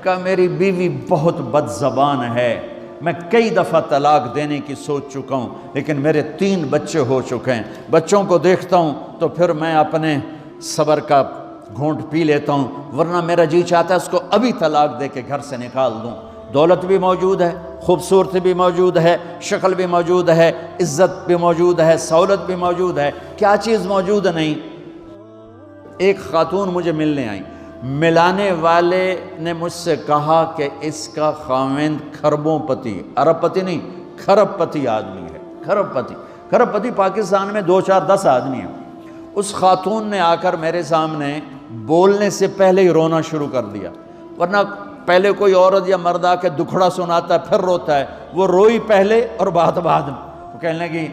کہ میری بیوی بہت بد زبان ہے، میں کئی دفعہ طلاق دینے کی سوچ چکا ہوں، لیکن میرے 3 بچے ہو چکے ہیں، بچوں کو دیکھتا ہوں تو پھر میں اپنے صبر کا گھونٹ پی لیتا ہوں، ورنہ میرا جی چاہتا ہے اس کو ابھی طلاق دے کے گھر سے نکال دوں۔ دولت بھی موجود ہے، خوبصورتی بھی موجود ہے، شکل بھی موجود ہے، عزت بھی موجود ہے، سہولت بھی موجود ہے، کیا چیز موجود نہیں؟ ایک خاتون مجھے ملنے آئی، ملانے والے نے مجھ سے کہا کہ اس کا خاوند کھربوں پتی، ارب پتی نہیں، کھرب پتی آدمی ہے، کھرب پتی پاکستان میں 2 4 10 آدمی ہیں۔ اس خاتون نے آ کر میرے سامنے بولنے سے پہلے ہی رونا شروع کر دیا، ورنہ پہلے کوئی عورت یا مرد آ کے دکھڑا سناتا ہے پھر روتا ہے، وہ روئی پہلے اور بعد وہ کہنے لگی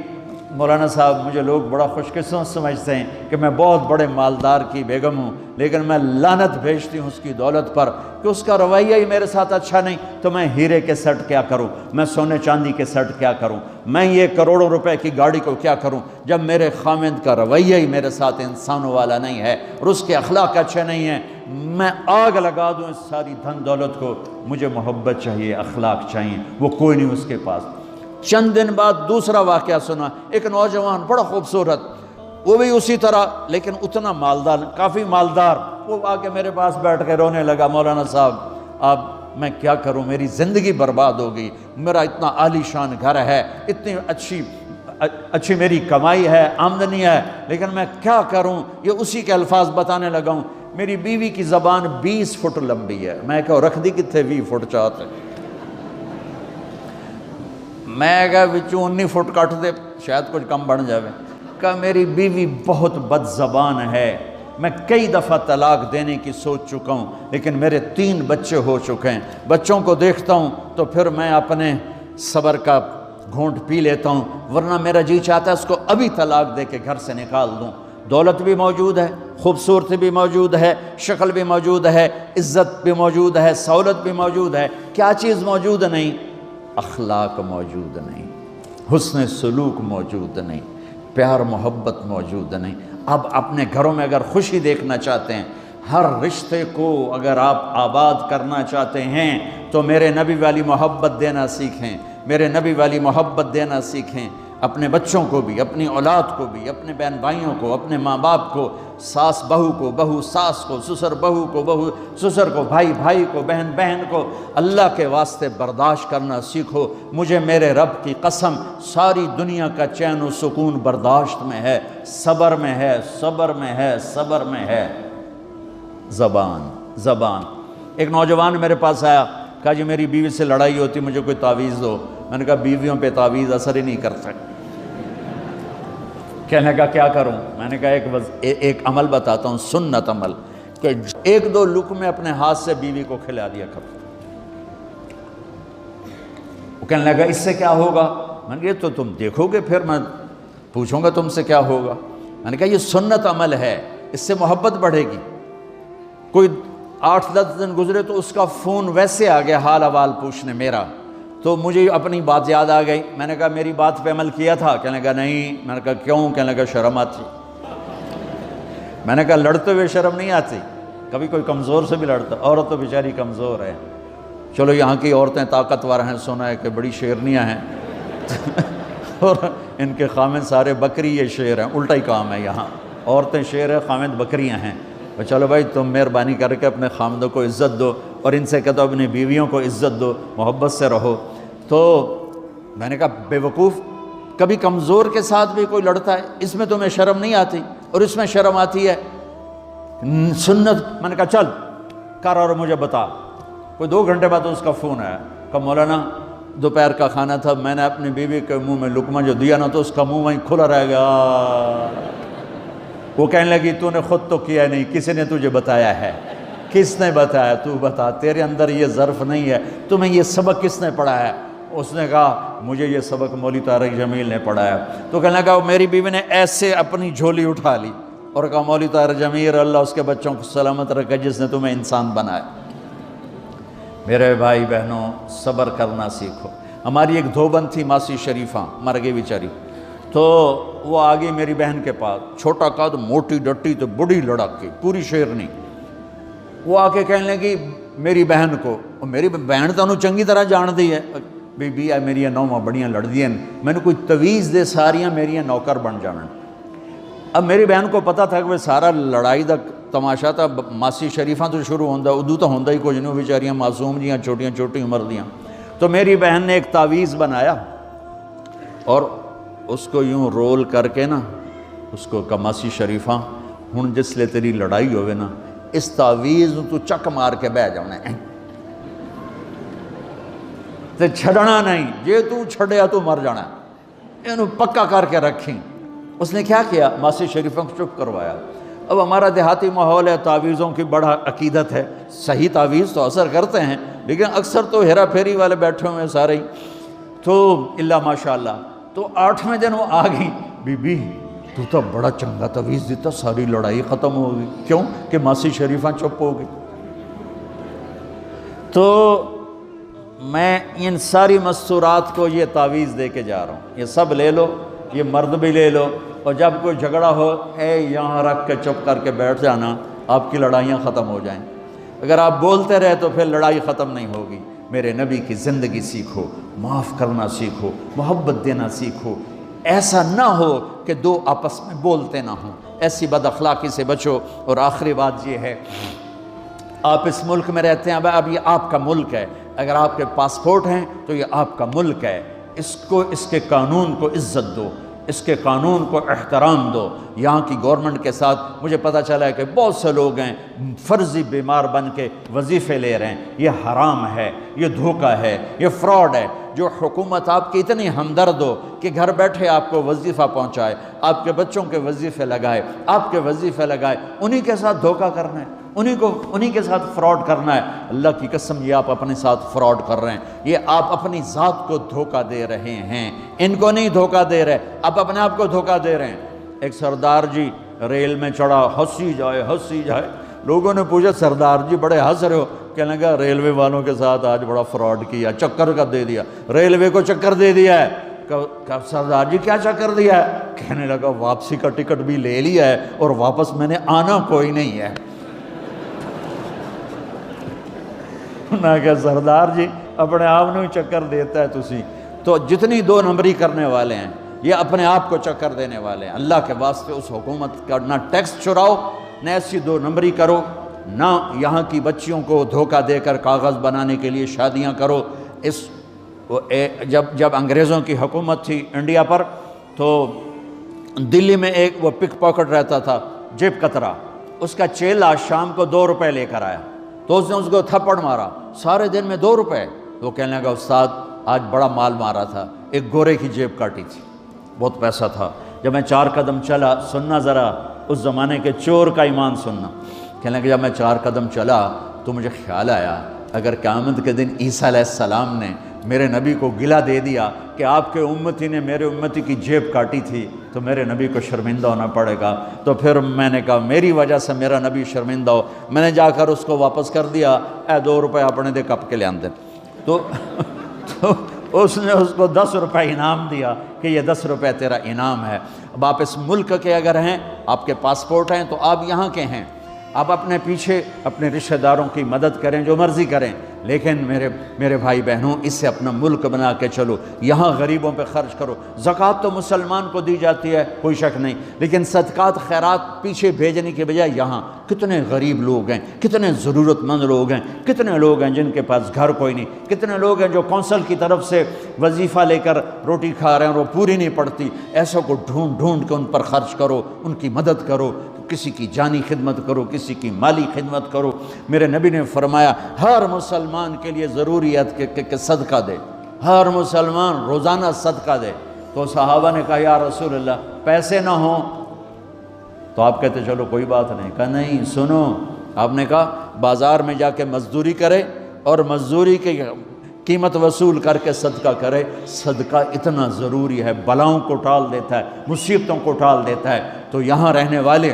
مولانا صاحب مجھے لوگ بڑا خوش قسمت سمجھتے ہیں کہ میں بہت بڑے مالدار کی بیگم ہوں، لیکن میں لعنت بھیجتی ہوں اس کی دولت پر کہ اس کا رویہ ہی میرے ساتھ اچھا نہیں، تو میں ہیرے کے سیٹ کیا کروں، میں سونے چاندی کے سیٹ کیا کروں، میں یہ کروڑوں روپے کی گاڑی کو کیا کروں جب میرے خاوند کا رویہ ہی میرے ساتھ انسانوں والا نہیں ہے اور اس کے اخلاق اچھے نہیں ہیں، میں آگ لگا دوں اس ساری دھن دولت کو، مجھے محبت چاہیے، اخلاق چاہیے، وہ کوئی نہیں اس کے پاس۔ چند دن بعد دوسرا واقعہ سنا، ایک نوجوان بڑا خوبصورت، وہ بھی اسی طرح لیکن اتنا مالدار، کافی مالدار، وہ آ کے میرے پاس بیٹھ کے رونے لگا، مولانا صاحب اب میں کیا کروں، میری زندگی برباد ہو گئی، میرا اتنا عالی شان گھر ہے، اتنی اچھی میری کمائی ہے، آمدنی ہے، لیکن میں کیا کروں؟ یہ اسی کے الفاظ بتانے لگا ہوں، میری بیوی کی زبان 20 فٹ لمبی ہے، میں کہا رکھ دی کتنے 20 فٹ چاہتے، میں کہا وچوں 19 فٹ کٹ دے شاید کچھ کم بن جاوے، کہ میری بیوی بہت بد زبان ہے، میں کئی دفعہ طلاق دینے کی سوچ چکا ہوں، لیکن میرے 3 بچے ہو چکے ہیں، بچوں کو دیکھتا ہوں تو پھر میں اپنے صبر کا گھونٹ پی لیتا ہوں، ورنہ میرا جی چاہتا ہے اس کو ابھی طلاق دے کے گھر سے نکال دوں۔ دولت بھی موجود ہے، خوبصورتی بھی موجود ہے، شکل بھی موجود ہے، عزت بھی موجود ہے، سہولت بھی موجود ہے، کیا چیز موجود نہیں؟ اخلاق موجود نہیں، حسن سلوک موجود نہیں، پیار محبت موجود نہیں۔ اب اپنے گھروں میں اگر خوشی دیکھنا چاہتے ہیں، ہر رشتے کو اگر آپ آباد کرنا چاہتے ہیں تو میرے نبی والی محبت دینا سیکھیں، میرے نبی والی محبت دینا سیکھیں، اپنے بچوں کو بھی، اپنی اولاد کو بھی، اپنے بہن بھائیوں کو، اپنے ماں باپ کو، ساس بہو کو، بہو ساس کو، سسر بہو کو، بہو سسر کو، بھائی بھائی کو، بہن بہن کو، اللہ کے واسطے برداشت کرنا سیکھو۔ مجھے میرے رب کی قسم ساری دنیا کا چین و سکون برداشت میں ہے، صبر میں ہے، صبر میں ہے، صبر میں ہے۔ زبان ایک نوجوان میرے پاس آیا، کہا جی میری بیوی سے لڑائی ہوتی، مجھے کوئی تعویذ دو۔ میں نے کہا بیویوں پہ تعویذ اثر ہی نہیں کرتا۔ کہنے کا کیا کروں؟ میں نے کہا ایک عمل بتاتا ہوں، سنت عمل، کہ 1-2 لقمے اپنے ہاتھ سے بیوی کو کھلا دیا کر۔ وہ کہنے لگا اس سے کیا ہوگا؟ میں نے کہا تو تم دیکھو گے، پھر میں پوچھوں گا تم سے کیا ہوگا۔ میں نے کہا یہ سنت عمل ہے، اس سے محبت بڑھے گی۔ کوئی 8-10 دن گزرے تو اس کا فون ویسے آ گیا حال احوال پوچھنے میرا، تو مجھے اپنی بات یاد آ گئی۔ میں نے کہا میری بات پہ عمل کیا تھا؟ کہنے لگا نہیں۔ میں نے کہا کیوں؟ کہنے لگا شرم آتی۔ میں نے کہا لڑتے ہوئے شرم نہیں آتی؟ کبھی کوئی کمزور سے بھی لڑتا، عورت تو بیچاری کمزور ہے، چلو یہاں کی عورتیں طاقتور ہیں، سنا ہے کہ بڑی شیرنیاں ہیں اور ان کے خامد سارے بکری، یہ شیر ہیں، الٹا ہی کام ہے، یہاں عورتیں شیر ہے، خامد بکریاں ہیں۔ چلو بھائی تم مہربانی کر کے اپنے خامدوں کو عزت دو، اور ان سے کہتا اپنی بیویوں کو عزت دو، محبت سے رہو۔ تو میں نے کہا بے وقوف، کبھی کمزور کے ساتھ بھی کوئی لڑتا ہے، اس میں تمہیں شرم نہیں آتی اور اس میں شرم آتی ہے؟ سنت۔ میں نے کہا چل کر اور مجھے بتا۔ کوئی 2 گھنٹے بعد اس کا فون آیا، کہا مولانا دوپہر کا کھانا تھا، میں نے اپنی بیوی کے منہ میں لقمہ جو دیا نا تو اس کا منہ وہیں کھلا رہ گیا۔ وہ کہنے لگی تو نے خود تو کیا نہیں، کسی نے تجھے بتایا ہے؟ کس نے بتایا؟ تو بتا، تیرے اندر یہ ظرف نہیں ہے، تمہیں یہ سبق کس نے پڑھایا ہے؟ اس نے کہا مجھے یہ سبق مولوی طارق جمیل نے پڑھایا۔ تو کہنے لگا میری بیوی نے ایسے اپنی جھولی اٹھا لی اور کہا مولوی طارق جمیل اللہ اس کے بچوں کو سلامت رکھے جس نے تمہیں انسان بنایا۔ میرے بھائی بہنوں صبر کرنا سیکھو۔ ہماری ایک دھوبن تھی ماسی شریفہ، مر گئی بیچاری، تو وہ آ گئی میری بہن کے پاس، چھوٹا قد، موٹی ڈٹی تو بڑی لڑک کی، پوری شیرنی۔ وہ آ کے کہنے لگی میری بہن کو، میری بہن تو انہوں چنگی طرح جان دی ہے، بی بی میری نوواں بڑیاں لڑدیاں میں نے کوئی تویز دے ساریاں میری نوکر بن جانا۔ اب میری بہن کو پتہ تھا کہ وہ سارا لڑائی دا تماشا تھا ماسی شریفاں تو شروع ہوندہ، ادو تو ہوندہ ہی کچھ نہیں، بیچاریاں معصوم جیاں چھوٹیاں چھوٹی عمر دیاں۔ تو میری بہن نے ایک تعویذ بنایا اور اس کو یوں رول کر کے نا اس کو کہا ماسی شریفاں ہن جس لے تیری لڑائی ہوئے نا اس تعویذ تو چک مار کے بہ جانا ہے تے چھڑنا نہیں، جے تو چھڑیا تو مر جانا ہے، انہوں پکا کر کے رکھیں۔ اس نے کیا کیا؟ ماسی شریفوں کو چپ کروایا۔ اب ہمارا دیہاتی ماحول ہے، تعویذوں کی بڑا عقیدت ہے، صحیح تعویذ تو اثر کرتے ہیں لیکن اکثر تو ہیرا پھیری والے بیٹھے ہوئے ہیں سارے ہی، تو اللہ ماشاءاللہ۔ تو 8ویں دن وہ آ گئی، بی بی تو تو بڑا چنگا تعویذ دیتا، ساری لڑائی ختم ہو گئی۔ کیوں کہ ماسی شریفاں چپ ہو گئی۔ تو میں ان ساری مستورات کو یہ تعویذ دے کے جا رہا ہوں، یہ سب لے لو، یہ مرد بھی لے لو، اور جب کوئی جھگڑا ہو اے یہاں رکھ کے چپ کر کے بیٹھ جانا، آپ کی لڑائیاں ختم ہو جائیں۔ اگر آپ بولتے رہے تو پھر لڑائی ختم نہیں ہوگی۔ میرے نبی کی زندگی سیکھو، معاف کرنا سیکھو، محبت دینا سیکھو، ایسا نہ ہو کہ دو آپس میں بولتے نہ ہوں، ایسی بد اخلاقی سے بچو۔ اور آخری بات یہ ہے، آپ اس ملک میں رہتے ہیں، اب یہ آپ کا ملک ہے، اگر آپ کے پاسپورٹ ہیں تو یہ آپ کا ملک ہے، اس کو اس کے قانون کو عزت دو، اس کے قانون کو احترام دو۔ یہاں کی گورنمنٹ کے ساتھ مجھے پتہ چلا ہے کہ بہت سے لوگ ہیں فرضی بیمار بن کے وظیفے لے رہے ہیں، یہ حرام ہے، یہ دھوکہ ہے، یہ فراڈ ہے۔ جو حکومت آپ کی اتنی ہمدرد ہو کہ گھر بیٹھے آپ کو وظیفہ پہنچائے، آپ کے بچوں کے وظیفے لگائے، آپ کے وظیفے لگائے، انہی کے ساتھ دھوکہ کرنا ہے، انہی کے ساتھ فراڈ کرنا ہے۔ اللہ کی قسم یہ آپ اپنے ساتھ فراڈ کر رہے ہیں، یہ آپ اپنی ذات کو دھوکہ دے رہے ہیں، ان کو نہیں دھوکہ دے رہے، آپ اپنے آپ کو دھوکہ دے رہے ہیں۔ ایک سردار جی ریل میں چڑھا، ہنسی جائے، لوگوں نے پوچھا سردار جی بڑے ہنس رہے ہو؟ کہنے لگا ریلوے والوں کے ساتھ آج بڑا فراڈ کیا، چکر کا دے دیا، ریلوے کو چکر دے دیا ہے۔ کہا سردار جی کیا چکر دیا ہے؟ کہنے لگا واپسی کا ٹکٹ بھی لے لیا ہے اور واپس میں نے آنا کوئی نہیں ہے۔ میں کہا سردار جی اپنے آپ نے چکر دیتا ہے تسی تو جتنی 2 نمبری کرنے والے ہیں یہ اپنے آپ کو چکر دینے والے ہیں۔ اللہ کے واسطے اس حکومت کا نہ ٹیکس چراؤ، نہ ایسی 2 نمبری کرو، نہ یہاں کی بچیوں کو دھوکہ دے کر کاغذ بنانے کے لیے شادیاں کرو۔ جب انگریزوں کی حکومت تھی انڈیا پر تو دلی میں ایک وہ پک پاکٹ رہتا تھا جیب کترا، اس کا چیلا شام کو 2 روپے لے کر آیا تو اس نے اس کو تھپڑ مارا، سارے دن میں 2 روپے۔ وہ کہنے لگا استاد آج بڑا مال مارا تھا، ایک گورے کی جیب کاٹی تھی، بہت پیسہ تھا۔ جب میں 4 قدم چلا، سننا ذرا اس زمانے کے چور کا ایمان سننا، کہنے لگا جب میں 4 قدم چلا تو مجھے خیال آیا اگر قیامت کے دن عیسیٰ علیہ السلام نے میرے نبی کو گلہ دے دیا کہ آپ کے امتی نے میرے امتی کی جیب کاٹی تھی تو میرے نبی کو شرمندہ ہونا پڑے گا۔ تو پھر میں نے کہا میری وجہ سے میرا نبی شرمندہ ہو، میں نے جا کر اس کو واپس کر دیا، اے 2 روپے اپنے دے کپ کے لے آندے۔ تو اس نے اس کو 10 روپے انعام دیا کہ یہ 10 روپے تیرا انعام ہے۔ اب آپ اس ملک کے اگر ہیں، آپ کے پاسپورٹ ہیں تو آپ یہاں کے ہیں، آپ اپنے پیچھے اپنے رشتہ داروں کی مدد کریں، جو مرضی کریں، لیکن میرے بھائی بہنوں اسے اپنا ملک بنا کے چلو، یہاں غریبوں پہ خرچ کرو۔ زکوٰۃ تو مسلمان کو دی جاتی ہے کوئی شک نہیں، لیکن صدقات خیرات پیچھے بھیجنے کے بجائے یہاں کتنے غریب لوگ ہیں، کتنے ضرورت مند لوگ ہیں، کتنے لوگ ہیں جن کے پاس گھر کوئی نہیں، کتنے لوگ ہیں جو کونسل کی طرف سے وظیفہ لے کر روٹی کھا رہے ہیں اور وہ پوری نہیں پڑتی، ایسوں کو ڈھونڈ کے ان پر خرچ کرو، ان کی مدد کرو، کسی کی جانی خدمت کرو، کسی کی مالی خدمت کرو۔ میرے نبی نے فرمایا ہر مسلمان کے لیے ضروری ہے کہ صدقہ دے، ہر مسلمان روزانہ صدقہ دے۔ تو صحابہ نے کہا یا رسول اللہ پیسے نہ ہوں تو آپ کہتے چلو کوئی بات نہیں۔ کہا نہیں سنو، آپ نے کہا بازار میں جا کے مزدوری کرے اور مزدوری کی قیمت وصول کر کے صدقہ کرے، صدقہ اتنا ضروری ہے، بلاؤں کو ٹال دیتا ہے، مصیبتوں کو ٹال دیتا ہے۔ تو یہاں رہنے والے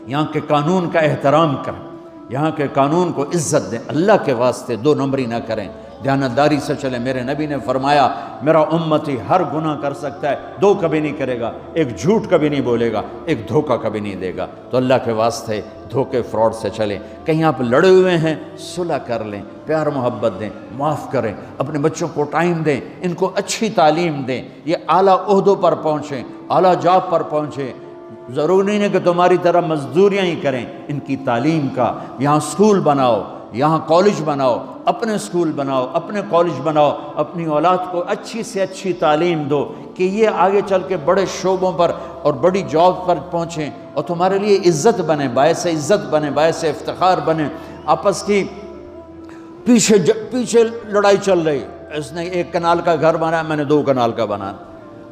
یہاں کے قانون کا احترام کریں، یہاں کے قانون کو عزت دیں، اللہ کے واسطے 2 نمبری نہ کریں۔ دیانتداری سے چلیں۔ میرے نبی نے فرمایا میرا امتی ہر گناہ کر سکتا ہے، دو کبھی نہیں کرے گا، ایک جھوٹ کبھی نہیں بولے گا، ایک دھوکہ کبھی نہیں دے گا۔ تو اللہ کے واسطے دھوکے فراڈ سے چلیں۔ کہیں آپ لڑے ہوئے ہیں صلح کر لیں، پیار محبت دیں، معاف کریں، اپنے بچوں کو ٹائم دیں، ان کو اچھی تعلیم دیں، یہ اعلیٰ عہدوں پر پہنچیں، اعلیٰ جاب پر پہنچیں۔ ضروری نہیں ہے کہ تمہاری طرح مزدوریاں ہی کریں، ان کی تعلیم کا یہاں سکول بناؤ، یہاں کالج بناؤ، اپنے سکول بناؤ، اپنے کالج بناؤ، اپنی اولاد کو اچھی سے اچھی تعلیم دو کہ یہ آگے چل کے بڑے شعبوں پر اور بڑی جاب پر پہنچیں اور تمہارے لیے عزت بنے، باعث عزت بنے، باعث افتخار بنے۔ آپس کی پیچھے لڑائی چل رہی، اس نے 1 کنال کا گھر بنایا، میں نے 2 کنال کا بنایا،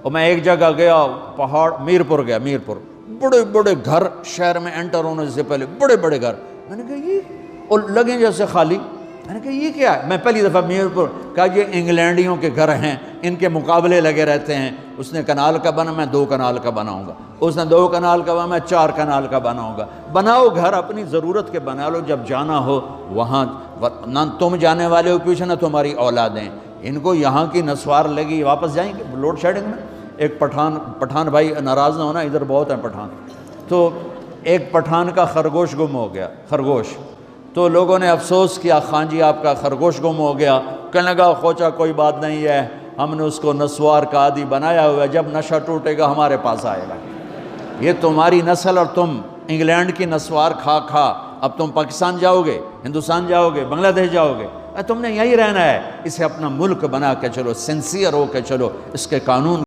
اور میں ایک جگہ گیا پہاڑ میرپور گیا، میرپور بڑے بڑے گھر شہر میں انٹر ہونے سے پہلے بڑے بڑے گھر، میں نے کہا یہ اور لگیں جیسے خالی، میں نے کہا یہ کیا ہے؟ میں پہلی دفعہ میرپور کہا یہ انگلینڈیوں کے گھر ہیں، ان کے مقابلے لگے رہتے ہیں، اس نے کنال کا بنا، میں 2 کنال کا بناؤں گا، اس نے 2 کنال کا بنا، میں 4 کنال کا بناؤں گا۔ بناؤ گھر اپنی ضرورت کے بنا لو، جب جانا ہو وہاں، نہ تم جانے والے ہو پیچھے نہ تمہاری اولادیں، ان کو یہاں کی نسوار لگی واپس جائیں گے لوڈ شیڈنگ میں۔ ایک پٹھان بھائی ناراض نہ ہونا، ادھر بہت ہیں پٹھان، تو ایک پٹھان کا خرگوش گم ہو گیا، خرگوش، تو لوگوں نے افسوس کیا خان جی آپ کا خرگوش گم ہو گیا، کہنے لگا خوچا کوئی بات نہیں ہے، ہم نے اس کو نسوار کا عادی بنایا ہوا ہے، جب نشہ ٹوٹے گا ہمارے پاس آئے گا۔ یہ تمہاری نسل اور تم انگلینڈ کی نسوار کھا کھا اب تم پاکستان جاؤ گے، ہندوستان جاؤ گے، بنگلہ دیش جاؤ گے، تم نے یہیں رہنا ہے۔ اسے اپنا ملک بنا کے چلو، سنسیئر ہو کے چلو، اس کے قانون